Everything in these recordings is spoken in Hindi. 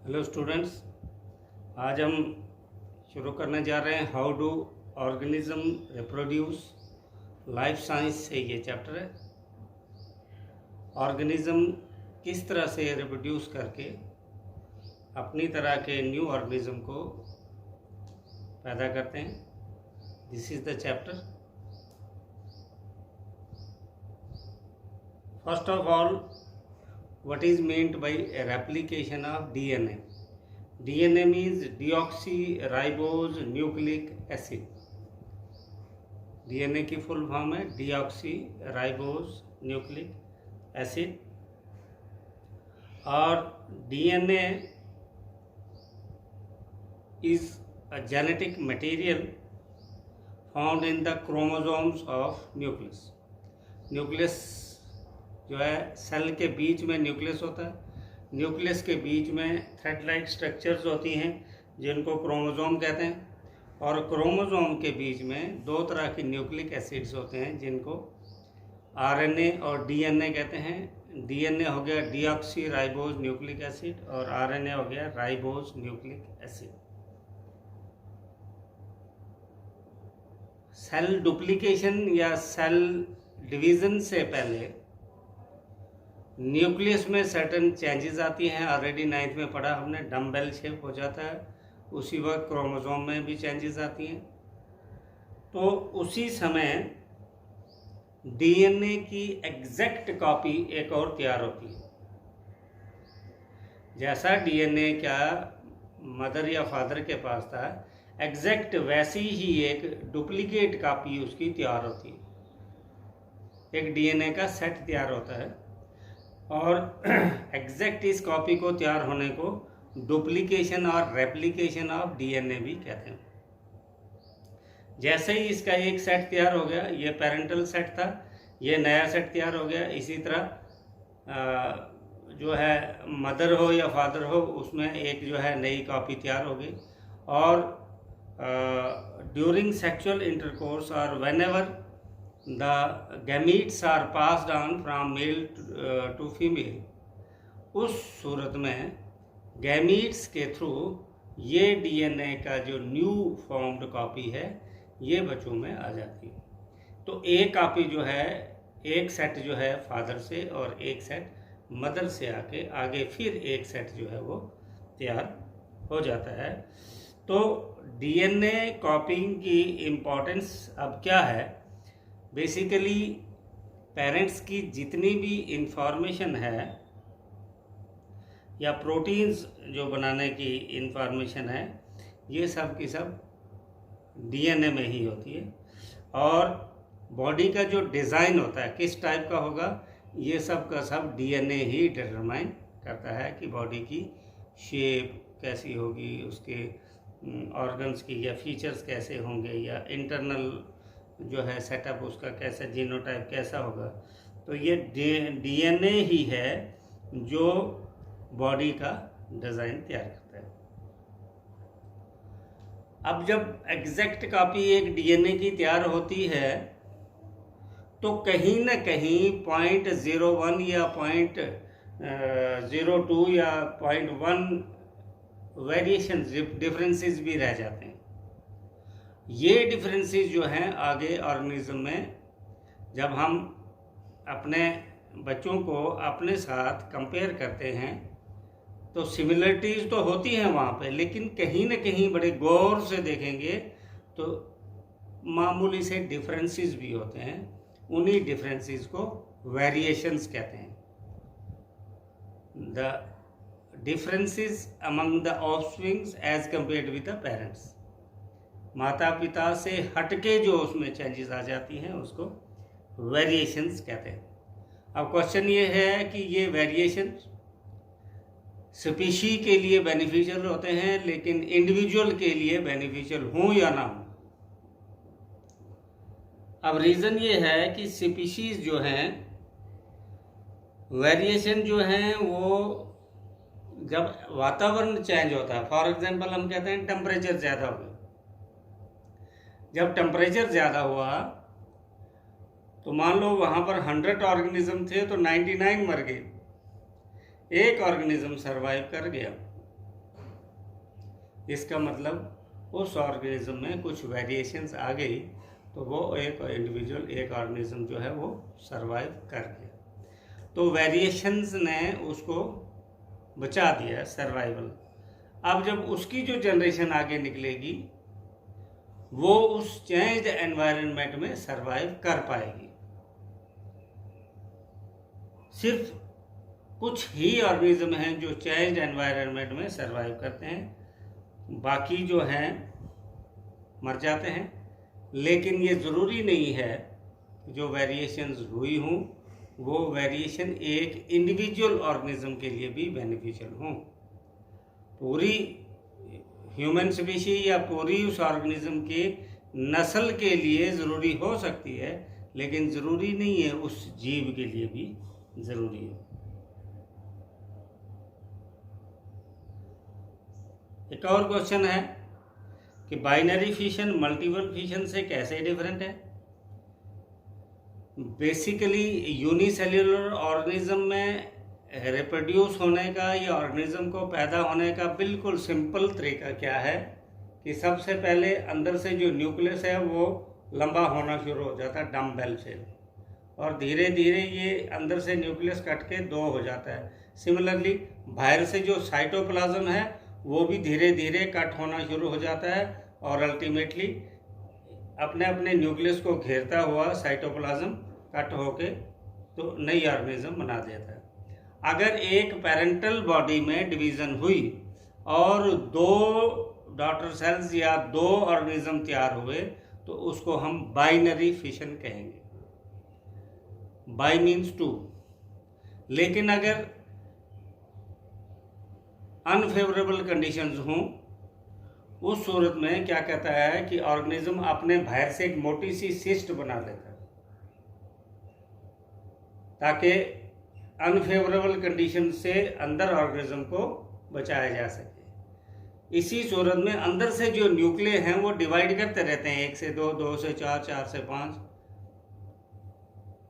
हेलो स्टूडेंट्स, आज हम शुरू करने जा रहे हैं how do organism reproduce. Life science से ये चैप्टर है। ऑर्गेनिज्म किस तरह से रिप्रोड्यूस करके अपनी तरह के न्यू ऑर्गेनिज्म को पैदा करते हैं। This is the chapter. First of all, what is meant by a replication of DNA? DNA means deoxyribose nucleic acid। DNA की फुल फॉर्म है deoxyribose nucleic acid। और DNA is a genetic material found in the chromosomes of nucleus। Nucleus जो है सेल के बीच में न्यूक्लियस होता है। न्यूक्लियस के बीच में थ्रेड लाइक स्ट्रक्चर्स होती हैं जिनको क्रोमोसोम कहते हैं। और क्रोमोसोम के बीच में दो तरह की न्यूक्लिक एसिड्स होते हैं जिनको आरएनए और डीएनए कहते हैं। डीएनए हो गया डीऑक्सीराइबोज न्यूक्लिक एसिड और आरएनए हो गया ribose nucleic acid. Cell duplication या सेल डिवीज़न से पहले न्यूक्लियस में सर्टन चेंजेस आती हैं। ऑलरेडी 9th में पढ़ा हमने, डम्बेल शेप हो जाता है। उसी वक्त क्रोमोसोम में भी चेंजेस आती हैं। तो उसी समय डीएनए की एग्जैक्ट कॉपी एक और तैयार होती है। जैसा डीएनए क्या मदर या फादर के पास था, एग्जैक्ट वैसी ही एक डुप्लीकेट कॉपी उसकी तैयार होती है। एक डीएनए का सेट तैयार होता है और एग्जैक्ट इस कॉपी को तैयार होने को डुप्लीकेशन और रेप्लिकेशन ऑफ डीएनए भी कहते हैं। जैसे ही इसका एक सेट तैयार हो गया, ये पेरेंटल सेट था, ये नया सेट तैयार हो गया। इसी तरह जो है मदर हो या फादर हो, उसमें एक जो है नई कॉपी तैयार हो गई। और ड्यूरिंग सेक्सुअल इंटरकोर्स और whenever the gametes are passed on from male to female, उस सूरत में गैमीट्स के थ्रू ये डीएनए का जो न्यू फॉर्म्ड कॉपी है ये बच्चों में आ जाती है। तो एक कॉपी जो है, एक सेट जो है फादर से और एक सेट मदर से आके आगे फिर एक सेट जो है वो तैयार हो जाता है। तो डीएनए कॉपिंग की इम्पोर्टेंस अब क्या है? बेसिकली पेरेंट्स की जितनी भी इंफॉर्मेशन है या प्रोटीन्स जो बनाने की इंफॉर्मेशन है, ये सब की सब डीएनए में ही होती है। और बॉडी का जो डिज़ाइन होता है किस टाइप का होगा, ये सब का सब डीएनए ही डिटरमाइन करता है कि बॉडी की शेप कैसी होगी, उसके ऑर्गन्स की या फीचर्स कैसे होंगे, या इंटरनल जो है सेटअप उसका कैसा, जीनोटाइप कैसा होगा। तो ये डीएनए ही है जो बॉडी का डिज़ाइन तैयार करता है। अब जब एग्जैक्ट कॉपी एक डीएनए की तैयार होती है तो कहीं ना कहीं 0.01 या 0.02 या 0.1 वेरिएशन डिफरेंसेस भी रह जाते हैं। ये डिफरेंसेस जो हैं आगे ऑर्गेनिज्म में जब हम अपने बच्चों को अपने साथ कंपेयर करते हैं तो सिमिलरिटीज़ तो होती हैं वहाँ पे, लेकिन कहीं ना कहीं बड़े गौर से देखेंगे तो मामूली से डिफरेंसेस भी होते हैं। उन्हीं डिफरेंसेस को वेरिएशंस कहते हैं। The differences among the offsprings as compared with the parents, माता पिता से हटके जो उसमें चेंजेस आ जाती हैं उसको वेरिएशंस कहते हैं। अब क्वेश्चन ये है कि ये वेरिएशन स्पीशी के लिए बेनिफिशियल होते हैं लेकिन इंडिविजुअल के लिए बेनिफिशियल हों या ना हो। अब रीज़न ये है कि स्पीशीज जो हैं, वेरिएशन जो हैं वो जब वातावरण चेंज होता है, फॉर एग्जांपल हम कहते हैं टेम्परेचर ज़्यादा हो गया। जब टेम्परेचर ज़्यादा हुआ तो मान लो वहाँ पर 100 ऑर्गेनिज्म थे तो 99 मर गए, एक ऑर्गेनिज्म सरवाइव कर गया। इसका मतलब उस ऑर्गेनिज्म में कुछ वेरिएशंस आ गई तो वो एक इंडिविजुअल, एक ऑर्गेनिज्म जो है वो सरवाइव कर गया। तो वेरिएशंस ने उसको बचा दिया, सर्वाइवल। अब जब उसकी जो जनरेशन आगे निकलेगी वो उस चेंज्ड एनवायरनमेंट में सरवाइव कर पाएगी। सिर्फ कुछ ही ऑर्गेनिज्म हैं जो चेंज्ड एनवायरनमेंट में सरवाइव करते हैं, बाकी जो हैं मर जाते हैं। लेकिन ये ज़रूरी नहीं है जो वेरिएशंस हुई हों वो वेरिएशन एक इंडिविजुअल ऑर्गेनिज्म के लिए भी बेनिफिशियल हों। पूरी ह्यूमन स्पीशीज या पूरी उस ऑर्गेनिज्म के नस्ल के लिए ज़रूरी हो सकती है, लेकिन ज़रूरी नहीं है उस जीव के लिए भी ज़रूरी हो। एक और क्वेश्चन है कि बाइनरी फिशन मल्टीपल फिशन से कैसे डिफरेंट है। बेसिकली यूनिसेल्युलर ऑर्गेनिज्म में रिप्रोड्यूस होने का या ऑर्गेनिज्म को पैदा होने का बिल्कुल सिंपल तरीका क्या है कि सबसे पहले अंदर से जो न्यूक्लियस है वो लंबा होना शुरू हो जाता है डम्बेल से, और धीरे धीरे ये अंदर से न्यूक्लियस कट के 2 हो जाता है। सिमिलरली बाहर से जो साइटोप्लाज्म है वो भी धीरे धीरे कट होना शुरू हो जाता है और अल्टीमेटली अपने अपने न्यूक्लियस को घेरता हुआ साइटोप्लाज्म कट होके तो नई ऑर्गेनिज्म बना देता है। अगर एक पेरेंटल बॉडी में डिवीज़न हुई और 2 डॉटर सेल्स या 2 ऑर्गेनिज्म तैयार हुए तो उसको हम बाइनरी फिशन कहेंगे। By means 2। लेकिन अगर अनफेवरेबल कंडीशंस हों उस सूरत में क्या कहता है कि ऑर्गेनिज्म अपने बाहर से एक मोटी सी सिस्ट बना लेता है ताकि अनफेवरेबल कंडीशन से अंदर ऑर्गेनिज्म को बचाया जा सके। इसी सूरत में अंदर से जो न्यूक्लिय हैं वो डिवाइड करते रहते हैं, 1 से 2, 2 से 4, 4 से 5,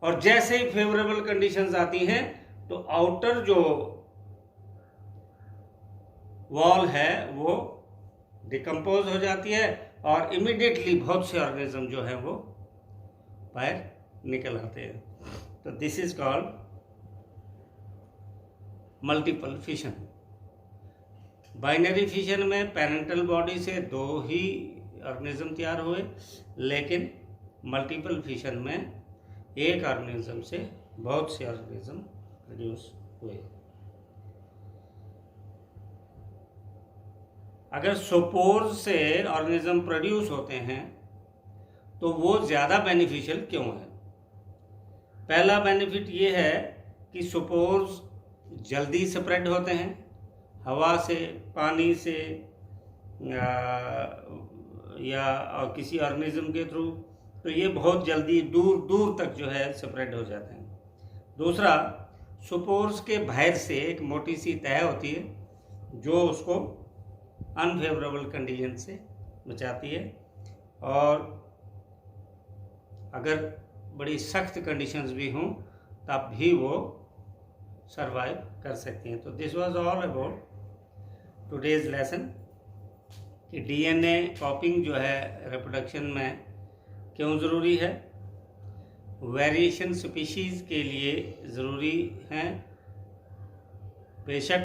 और जैसे ही फेवरेबल कंडीशंस आती हैं तो आउटर जो वॉल है वो डिकम्पोज हो जाती है और इमीडिएटली बहुत से ऑर्गेनिज्म जो है वो बाहर निकल आते हैं। तो this is called multiple fission. Binary fission में पेरेंटल बॉडी से 2 ही ऑर्गेनिज्म तैयार हुए, लेकिन मल्टीपल फिशन में एक ऑर्गेनिज्म से बहुत से ऑर्गेनिज्म प्रोड्यूस हुए। अगर स्पोर्स से ऑर्गेनिज्म प्रोड्यूस होते हैं तो वो ज़्यादा बेनिफिशियल क्यों है? पहला बेनिफिट ये है कि स्पोर्स जल्दी स्प्रेड होते हैं, हवा से, पानी से या किसी ऑर्गेनिज्म के थ्रू, तो ये बहुत जल्दी दूर दूर तक जो है स्प्रेड हो जाते हैं। दूसरा, स्पोर्स के बाहर से एक मोटी सी तह होती है जो उसको अनफेवरेबल कंडीशन से बचाती है, और अगर बड़ी सख्त कंडीशंस भी हों तब भी वो सरवाइव कर सकती हैं। तो this was all about today's lesson कि डीएनए कॉपिंग जो है रिप्रोडक्शन में क्यों ज़रूरी है, वेरिएशन स्पीशीज़ के लिए ज़रूरी हैं। बेशक